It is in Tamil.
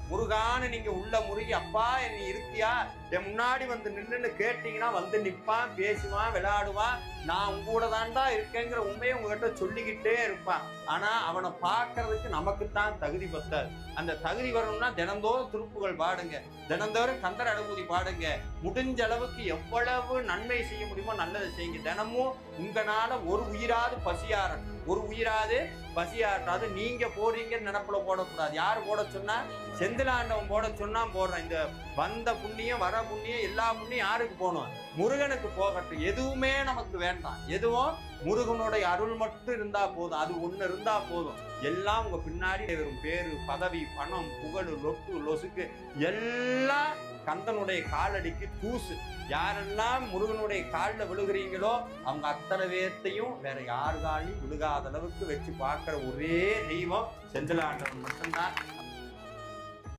முருகான்னு நீங்க உள்ள முருகி அப்பா நீ இருக்கியா என் முன்னாடி வந்து நின்றுன்னு கேட்டீங்கன்னா வந்து நிற்பான், பேசுவான், விளையாடுவான். நான் உங்க கூட தான்டா இருக்கேங்கிற உண்மையை உங்ககிட்ட சொல்லிக்கிட்டே இருப்பான். ஆனா அவனை பார்க்கறதுக்கு நமக்குத்தான் தகுதி பத்தாது. அந்த தகுதி வரணும்னா தினந்தோறும் திருப்புகள் பாடுங்க, தினந்தோறும் கந்தர் அனுபூதி பாடுங்க. முடிஞ்ச அளவுக்கு எவ்வளவு நன்மை செய்ய முடியுமோ நல்லதை செய்யுங்க. தினமும் உங்களால ஒரு உயிராது பசியார, ஒரு உயிராது பசியாட்டாது. நீங்க போறீங்கன்னு நினப்புல போடக்கூடாது. யாரு போட சொன்னா? செந்திலாண்டவன் போட சொன்னா போடுறேன். இந்த வந்த புண்ணியம் வர புண்ணியம் எல்லா புண்ணியம் யாருக்கு போகணும்? முருகனுக்கு போகட்டும். எதுவுமே நமக்கு வேண்டாம். எதுவும் முருகனுடைய அருள் மட்டும் இருந்தா போதும். அது ஒண்ணு இருந்தா போதும். எல்லாம் உங்க பின்னாடி வரும். பேரு, பதவி, பணம், புகழ், லொட்டு லொசுக்கு எல்லாம் கந்தனுடைய காலடிக்கு தூசு. யாரெல்லாம் முருகனுடைய காலில் விழுகிறீங்களோ அவங்க அத்தனை பேர்த்தையும் வேற யாரு காலையும் விழுகாத அளவுக்கு வச்சு பார்க்கிற ஒரே தெய்வம் செந்திலாண்டவன் மட்டும்தான்.